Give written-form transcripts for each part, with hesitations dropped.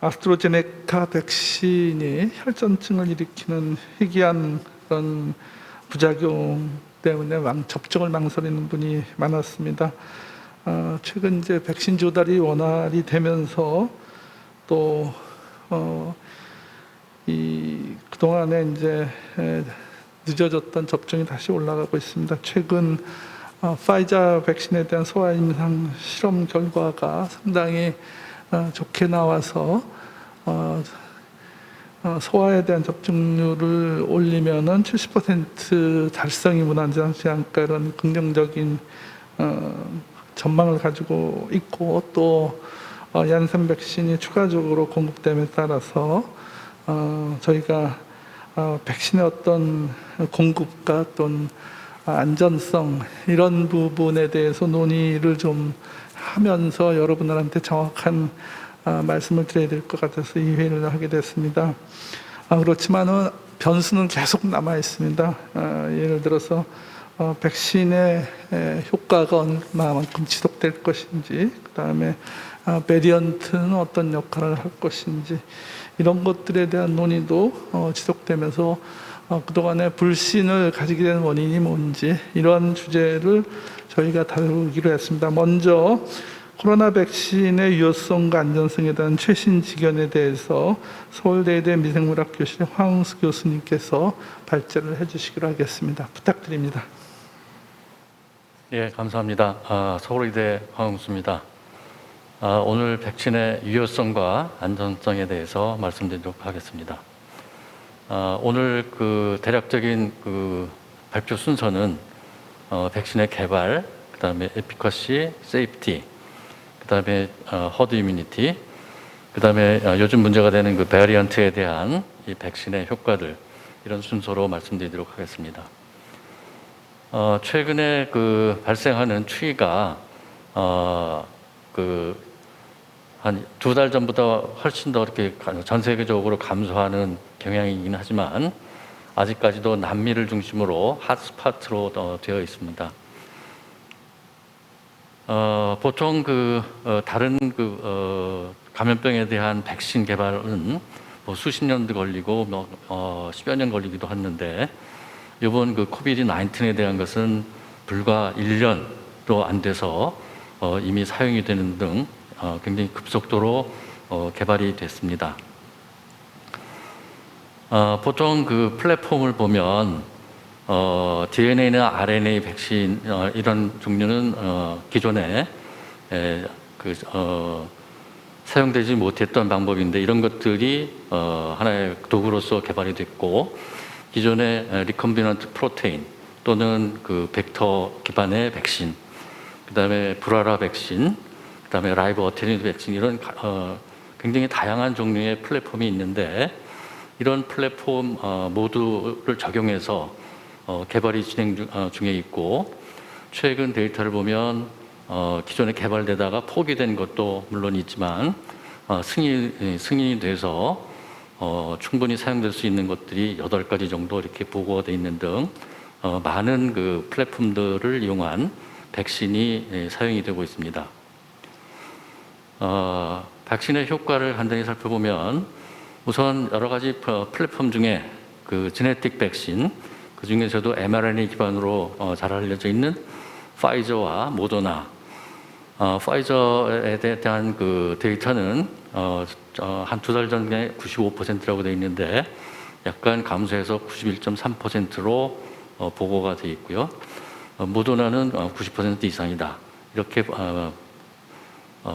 아스트라제네카 백신이 혈전증을 일으키는 희귀한 그런 부작용 때문에 접종을 망설이는 분이 많았습니다. 최근 이제 백신 조달이 원활히 되면서 또 그동안에 이제 늦어졌던 접종이 다시 올라가고 있습니다. 최근 파이자 백신에 대한 소아 임상 실험 결과가 상당히 좋게 나와서 소아에 대한 접종률을 올리면은 70% 달성이 무난하지 않을까, 이런 긍정적인 전망을 가지고 있고, 또 얀센 백신이 추가적으로 공급됨에 따라서 저희가 백신의 어떤 공급과 또는 안전성, 이런 부분에 대해서 논의를 좀 하면서 여러분들한테 정확한 말씀을 드려야 될 것 같아서 이 회의를 하게 됐습니다. 그렇지만은 변수는 계속 남아 있습니다. 예를 들어서 백신의 효과가 얼마만큼 지속될 것인지, 그 다음에 베리언트는 어떤 역할을 할 것인지, 이런 것들에 대한 논의도 지속되면서 그동안의 불신을 가지게 된 원인이 뭔지, 이러한 주제를 저희가 다루기로 했습니다. 먼저 코로나 백신의 유효성과 안전성에 대한 최신 지견에 대해서 서울대의대 미생물학 교실의 황웅수 교수님께서 발제를 해주시기로 하겠습니다. 부탁드립니다. 예, 감사합니다. 서울의대 황웅수입니다. 오늘 백신의 유효성과 안전성에 대해서 말씀드리도록 하겠습니다. 오늘 그 대략적인 그 발표 순서는 백신의 개발, 그 다음에 에피커시, 세이프티, 그 다음에 허드 이뮤니티, 그 다음에 요즘 문제가 되는 그 베리언트에 대한 이 백신의 효과들, 이런 순서로 말씀드리도록 하겠습니다. 최근에 그 발생하는 추이가 한 2달 전보다 훨씬 더 이렇게 전 세계적으로 감소하는 경향이긴 하지만 아직까지도 남미를 중심으로 핫스팟으로 되어 있습니다. 보통 다른 감염병에 대한 백신 개발은 뭐 수십 년도 걸리고 10여 년 걸리기도 했는데, 이번 코비드-19에 대한 것은 불과 1년도 안 돼서 이미 사용이 되는 등 굉장히 급속도로 개발이 됐습니다. 보통 그 플랫폼을 보면 DNA나 RNA 백신 이런 종류는 기존에 사용되지 못했던 방법인데, 이런 것들이 하나의 도구로서 개발이 됐고, 기존의 리컴비넌트 프로테인 또는 그 벡터 기반의 백신, 그 다음에 불알화 백신, 그 다음에 라이브 어테뉴드 백신, 이런 굉장히 다양한 종류의 플랫폼이 있는데, 이런 플랫폼 모두를 적용해서 개발이 진행 중에 있고, 최근 데이터를 보면 기존에 개발되다가 포기된 것도 물론 있지만 승인이 돼서 충분히 사용될 수 있는 것들이 8가지 정도 이렇게 보고가 되어 있는 등 많은 그 플랫폼들을 이용한 백신이 사용이 되고 있습니다. 백신의 효과를 간단히 살펴보면, 우선 여러 가지 플랫폼 중에 그 제네틱 백신, 그 중에서도 mRNA 기반으로 잘 알려져 있는 파이저와 모더나, 파이저에 대한 그 데이터는 한 2달 전에 95%라고 되어 있는데 약간 감소해서 91.3%로 보고가 되어 있고요. 모더나는 90% 이상이다, 이렇게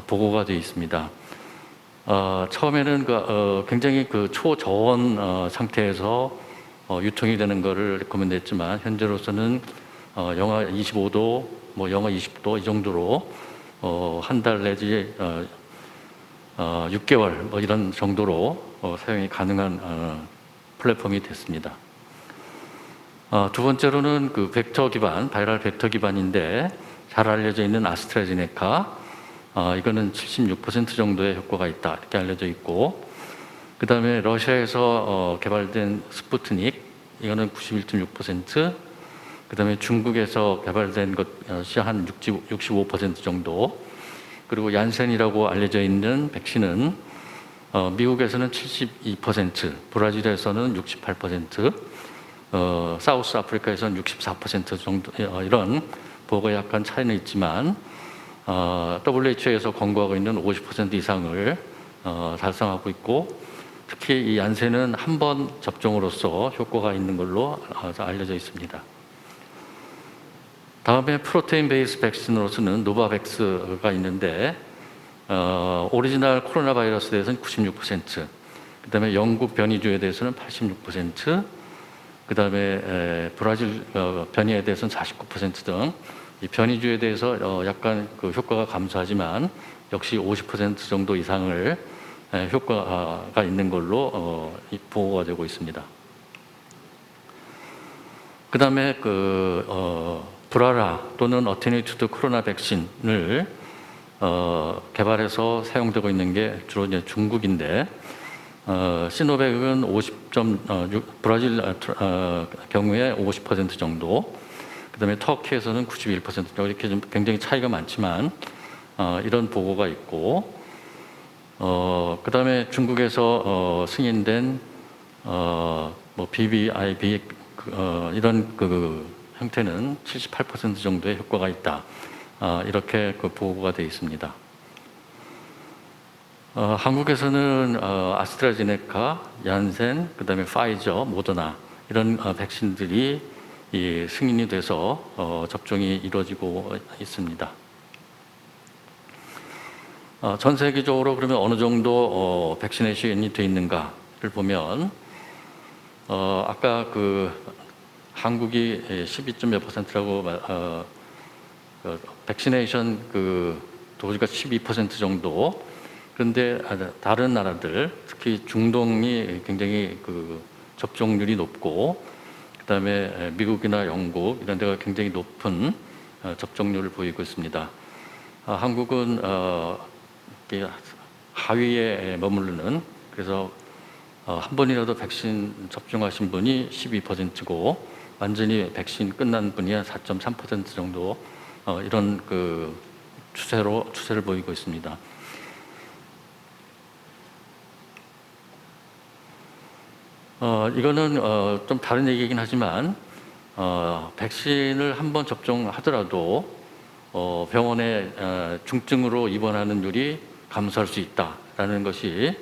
보고가 되어 있습니다. 처음에는 굉장히 초저온 상태에서 유통이 되는 것을 리커멘드했지만, 현재로서는 영하 25도, 영하 20도 이 정도로 한 달 내지 6개월 이런 정도로 사용이 가능한 플랫폼이 됐습니다. 두 번째로는 그 벡터 기반, 바이럴 벡터 기반인데 잘 알려져 있는 아스트라제네카, 이거는 76% 정도의 효과가 있다, 이렇게 알려져 있고, 그 다음에 러시아에서 개발된 스푸트닉, 이거는 91.6%, 그 다음에 중국에서 개발된 것이 한 65% 정도, 그리고 얀센이라고 알려져 있는 백신은 미국에서는 72%, 브라질에서는 68%, 사우스 아프리카에서는 64% 정도 이런 보고가 약간 차이는 있지만 WHO에서 권고하고 있는 50% 이상을 달성하고 있고 특히 이 얀센은 한 번 접종으로서 효과가 있는 걸로 알려져 있습니다. 다음에 프로테인 베이스 백신으로서는 노바백스가 있는데 오리지널 코로나 바이러스에 대해서는 96%, 그다음에 영국 변이주에 대해서는 86%, 그다음에 브라질 변이에 대해서는 49% 등 이 변이주에 대해서 약간 그 효과가 감소하지만 역시 50% 정도 이상을 효과가 있는 걸로 보고가 되고 있습니다. 그다음에 브라라 또는 어테뉴이티드 코로나 백신을 개발해서 사용되고 있는 게 주로 이제 중국인데 시노백은 브라질 경우에 50% 정도, 그다음에 터키에서는 91% 정도 이렇게 좀 굉장히 차이가 많지만 이런 보고가 있고 그다음에 중국에서 승인된 BBIB 이런 형태는 78% 정도의 효과가 있다. 이렇게 보고가 되어 있습니다. 한국에서는 아스트라제네카, 얀센, 그다음에 파이저, 모더나 이런 백신들이 승인이 돼서 접종이 이루어지고 있습니다. 전 세계적으로 그러면 어느 정도 백시네이션이 되어 있는가를 보면 아까 한국이 12몇 %라고 백시네이션 도수가 12% 정도. 그런데 다른 나라들, 특히 중동이 굉장히 접종률이 높고, 그다음에 미국이나 영국 이런 데가 굉장히 높은 접종률을 보이고 있습니다. 한국은 하위에 머무르는, 그래서 한 번이라도 백신 접종하신 분이 12%고 완전히 백신 끝난 분이 한 4.3% 정도 이런 추세를 보이고 있습니다. 이거는 좀 다른 얘기이긴 하지만 백신을 한 번 접종하더라도 병원에 중증으로 입원하는 율이 감소할 수 있다라는 것이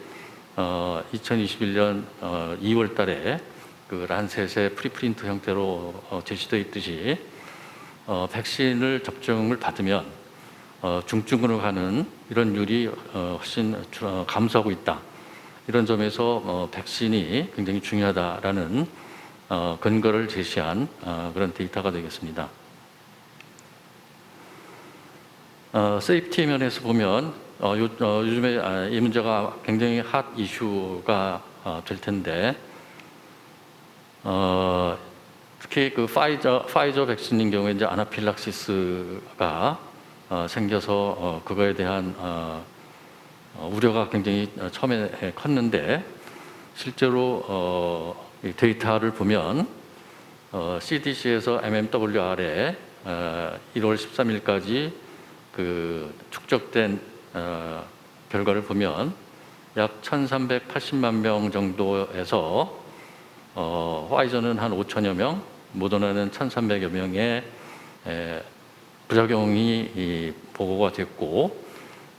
2021년 2월 달에 란셋의 프리프린트 형태로 제시되어 있듯이 백신을 접종을 받으면 중증으로 가는 이런 율이 훨씬 감소하고 있다. 이런 점에서 백신이 굉장히 중요하다라는 근거를 제시한 그런 데이터가 되겠습니다. 세이프티 면에서 보면 요즘에 이 문제가 굉장히 핫 이슈가 될 텐데 특히 파이저 백신인 경우에 이제 아나필락시스가 생겨서 그거에 대한 우려가 굉장히 처음에 컸는데 실제로 이 데이터를 보면 CDC에서 MMWR에 1월 13일까지 축적된 결과를 보면 약 1,380만 명 정도에서 화이저는 한 5천여 명, 모더나는 1,300여 명의 부작용이 보고가 됐고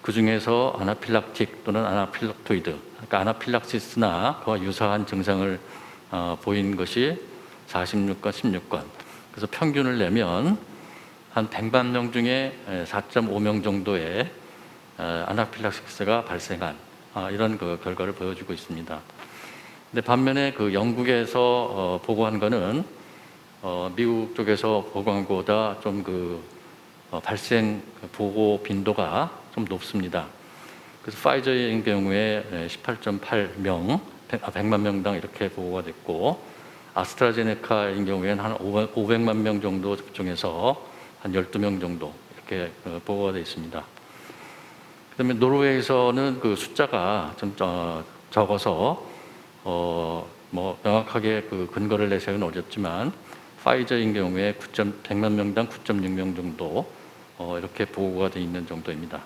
그 중에서 아나필락틱 또는 아나필락토이드, 그러니까 아나필락시스나 그와 유사한 증상을 보인 것이 46건, 16건. 그래서 평균을 내면 한 100만 명 중에 4.5명 정도의 아나필락시스가 발생한 이런 결과를 보여주고 있습니다. 근데 반면에 영국에서 보고한 거는 미국 쪽에서 보고한 것보다 좀 발생 보고 빈도가 좀 높습니다. 그래서 파이저의 경우에 18.8명, 100만 명당 이렇게 보고가 됐고 아스트라제네카인 경우에는 한 500만 명 정도 접종해서 한 12명 정도 이렇게 보고가 되어 있습니다. 그다음에 노르웨이에서는 숫자가 좀 적어서 명확하게 근거를 내세우는 어렵지만 파이저인 경우에 100만 명당 9.6명 정도 이렇게 보고가 되어 있는 정도입니다.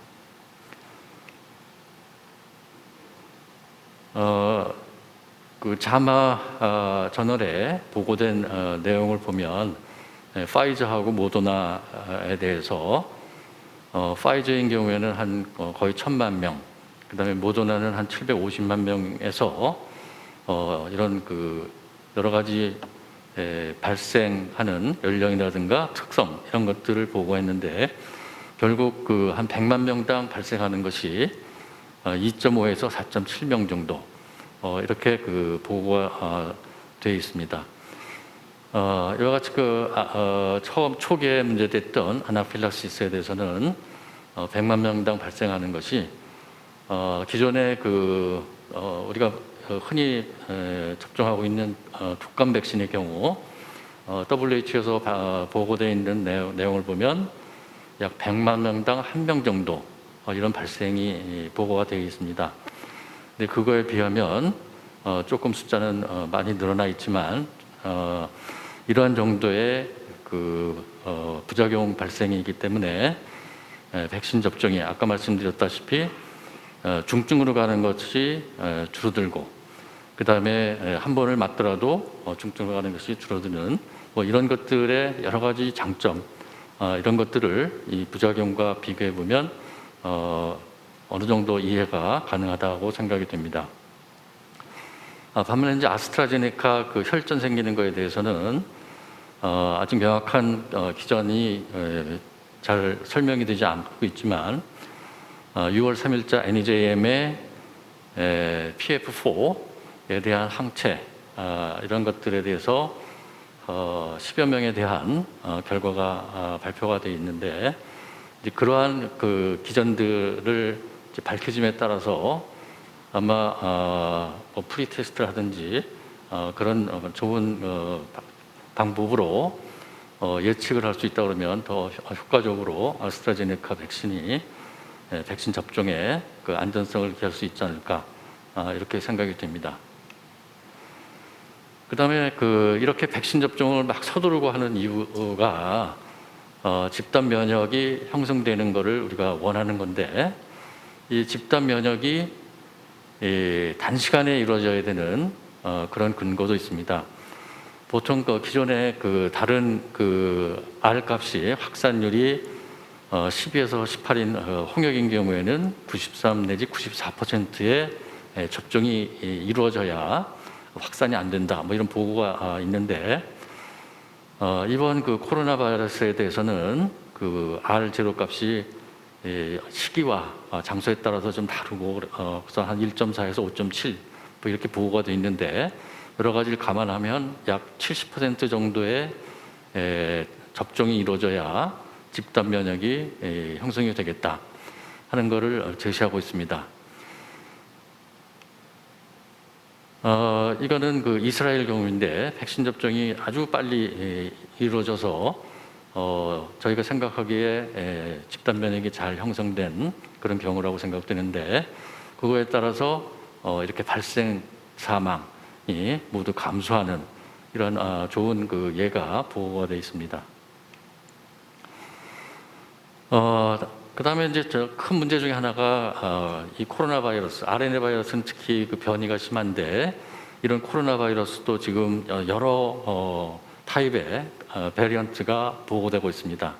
그 자마 저널에 보고된 내용을 보면 파이저하고 모더나에 대해서 파이저인 경우에는 한 거의 1,000만 명, 그다음에 모더나는 한 750만 명에서 이런 그 여러 가지 발생하는 연령이라든가 특성 이런 것들을 보고했는데 결국 그 한 100만 명당 발생하는 것이 2.5에서 4.7명 정도 이렇게 그 보고가 되어 있습니다. 이와 같이 처음 초기에 문제됐던 아나필락시스에 대해서는 100만 명당 발생하는 것이 기존에 우리가 흔히 접종하고 있는 독감 백신의 경우 WHO에서 보고되어 있는 내용을 보면 약 100만 명당 1명 정도 이런 발생이 보고가 되어 있습니다. 근데 그거에 비하면 조금 숫자는 많이 늘어나 있지만 이러한 정도의 부작용 발생이기 때문에 백신 접종이 아까 말씀드렸다시피 중증으로 가는 것이 줄어들고 그 다음에 한 번을 맞더라도 중증으로 가는 것이 줄어드는 이런 것들의 여러 가지 장점 이런 것들을 이 부작용과 비교해 보면 어느 정도 이해가 가능하다고 생각이 됩니다. 반면에 이제 아스트라제네카 그 혈전 생기는 거에 대해서는 아직 명확한 기전이 잘 설명이 되지 않고 있지만 6월 3일자 NEJM의 PF4에 대한 항체 이런 것들에 대해서 10여 명에 대한 결과가 발표가 되어 있는데 이제 그러한 그 기전들을 이제 밝혀짐에 따라서 아마 프리 테스트를 하든지 그런 좋은 방법으로 예측을 할 수 있다 그러면 더 효과적으로 아스트라제네카 백신이 백신 접종에 그 안전성을 기할 수 있지 않을까 이렇게 생각이 됩니다. 그다음에 이렇게 백신 접종을 막 서두르고 하는 이유가 집단 면역이 형성되는 것을 우리가 원하는 건데 이 집단 면역이 단시간에 이루어져야 되는 그런 근거도 있습니다. 보통 기존에 다른 R 값이 확산률이 12에서 18인 홍역인 경우에는 93 내지 94%의 접종이 이루어져야 확산이 안 된다. 이런 보고가 있는데 이번 코로나 바이러스에 대해서는 R 제로 값이 시기와 장소에 따라서 좀 다르고 그래서 한 1.4에서 5.7 이렇게 보고가 되어 있는데 여러 가지를 감안하면 약 70% 정도의 접종이 이루어져야 집단 면역이 형성이 되겠다 하는 것을 제시하고 있습니다. 이거는 이스라엘 경우인데 백신 접종이 아주 빨리 이루어져서 저희가 생각하기에 집단 면역이 잘 형성된 그런 경우라고 생각되는데 그거에 따라서 이렇게 발생 사망이 모두 감소하는 이런 좋은 예가 보고가 되어 있습니다. 그다음에 이제 큰 문제 중에 하나가 이 코로나 바이러스, RNA 바이러스는 특히 변이가 심한데 이런 코로나 바이러스도 지금 여러 타입의 베리언트가 보고되고 있습니다.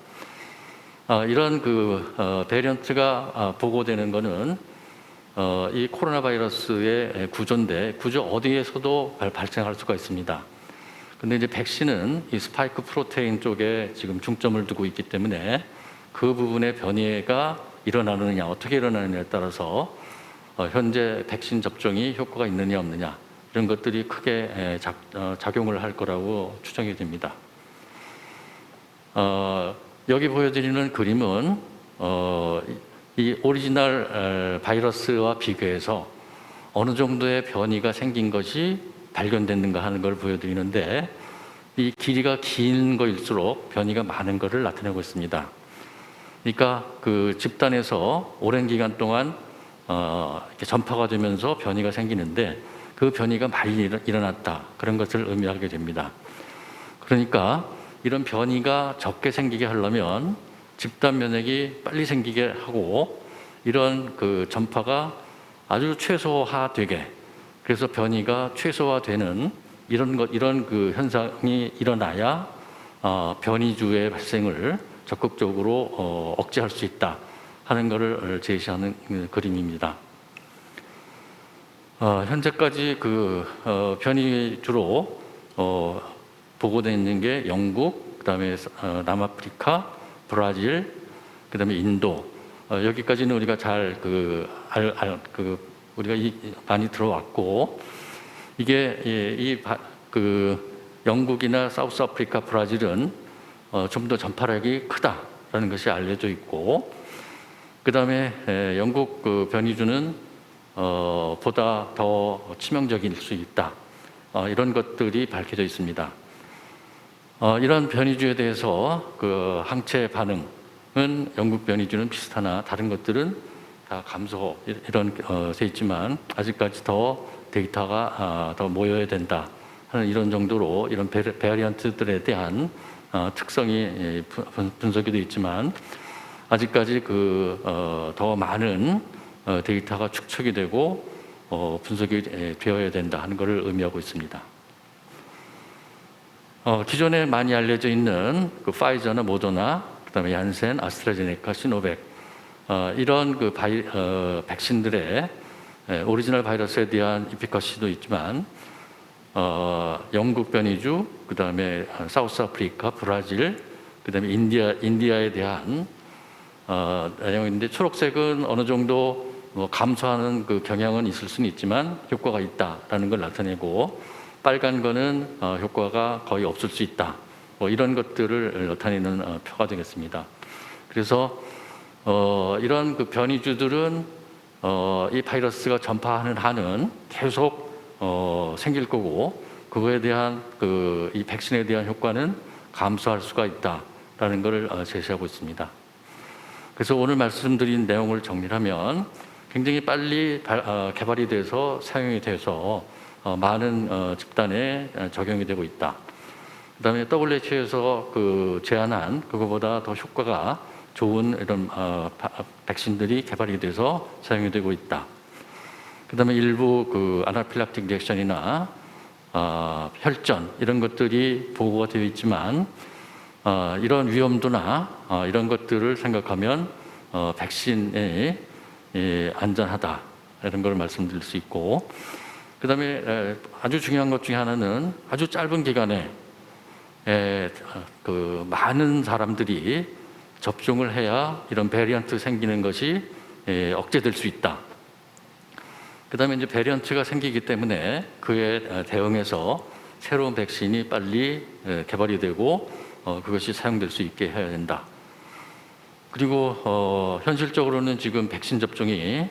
이런 베리언트가 보고되는 것은 이 코로나 바이러스의 구조인데 구조 어디에서도 발생할 수가 있습니다. 근데 이제 백신은 이 스파이크 프로테인 쪽에 지금 중점을 두고 있기 때문에 그 부분의 변이가 일어나느냐 어떻게 일어나느냐에 따라서 현재 백신 접종이 효과가 있느냐 없느냐 이런 것들이 크게 작용을 할 거라고 추정이 됩니다. 여기 보여드리는 그림은 이 오리지널 바이러스와 비교해서 어느 정도의 변이가 생긴 것이 발견됐는가 하는 걸 보여드리는데 이 길이가 긴 거일수록 변이가 많은 것을 나타내고 있습니다. 그러니까 집단에서 오랜 기간 동안 이렇게 전파가 되면서 변이가 생기는데 그 변이가 많이 일어났다 그런 것을 의미하게 됩니다. 그러니까 이런 변이가 적게 생기게 하려면 집단 면역이 빨리 생기게 하고 이런 전파가 아주 최소화되게 그래서 변이가 최소화되는 이런 그 현상이 일어나야 변이주의 발생을 적극적으로 억제할 수 있다 하는 것을 제시하는 그림입니다. 현재까지 변이주로 보고되어 있는 게 영국, 그다음에 남아프리카, 브라질, 그다음에 인도. 여기까지는 우리가 잘 우리가 많이 들어왔고, 이게 영국이나 사우스아프리카, 브라질은 좀 더 전파력이 크다라는 것이 알려져 있고, 그다음에 영국 변이주는 보다 더 치명적일 수 있다. 이런 것들이 밝혀져 있습니다. 이런 변이주에 대해서 항체 반응은 영국 변이주는 비슷하나 다른 것들은 다 감소 이런 돼 있지만 아직까지 더 데이터가 더 모여야 된다 하는 이런 정도로 이런 베리언트들에 대한 특성이 분석이 돼 있지만 아직까지 더 많은 데이터가 축적이 되고 분석이 되어야 된다 하는 것을 의미하고 있습니다. 기존에 많이 알려져 있는 파이저나 모더나, 그다음에 얀센, 아스트라제네카, 시노백 이런 백신들의 오리지널 바이러스에 대한 이피커시도 있지만 영국 변이주, 그다음에 사우스아프리카, 브라질, 그다음에 인디아에 대한 내용인데 초록색은 어느 정도 감소하는 경향은 있을 수는 있지만 효과가 있다라는 걸 나타내고 빨간 거는 효과가 거의 없을 수 있다. 이런 것들을 나타내는 표가 되겠습니다. 그래서 이런 변이주들은 이 바이러스가 전파하는 한은 계속 생길 거고 그거에 대한 이 백신에 대한 효과는 감소할 수가 있다라는 것을 제시하고 있습니다. 그래서 오늘 말씀드린 내용을 정리하면 굉장히 빨리 개발이 돼서 사용이 돼서 많은 집단에 적용이 되고 있다. 그다음에 WHO에서 제안한 그거보다 더 효과가 좋은 이런 백신들이 개발이 돼서 사용이 되고 있다. 그다음에 일부 아나필락틱 리액션이나 혈전 이런 것들이 보고가 되어 있지만 이런 위험도나 이런 것들을 생각하면 백신이 안전하다 이런 걸 말씀드릴 수 있고, 그다음에 아주 중요한 것 중에 하나는 아주 짧은 기간에 많은 사람들이 접종을 해야 이런 베리언트 생기는 것이 억제될 수 있다. 그다음에 이제 베리언트가 생기기 때문에 그에 대응해서 새로운 백신이 빨리 개발이 되고 그것이 사용될 수 있게 해야 된다. 그리고 현실적으로는 지금 백신 접종이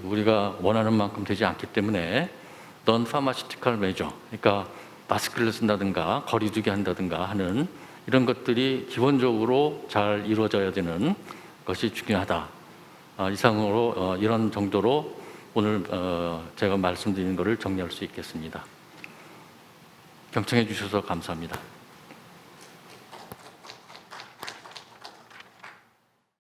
우리가 원하는 만큼 되지 않기 때문에 non pharmaceutical measure, 그러니까 마스크를 쓴다든가 거리두기 한다든가 하는 이런 것들이 기본적으로 잘 이루어져야 되는 것이 중요하다. 이상으로 이런 정도로 오늘 제가 말씀드린 것을 정리할 수 있겠습니다. 경청해 주셔서 감사합니다.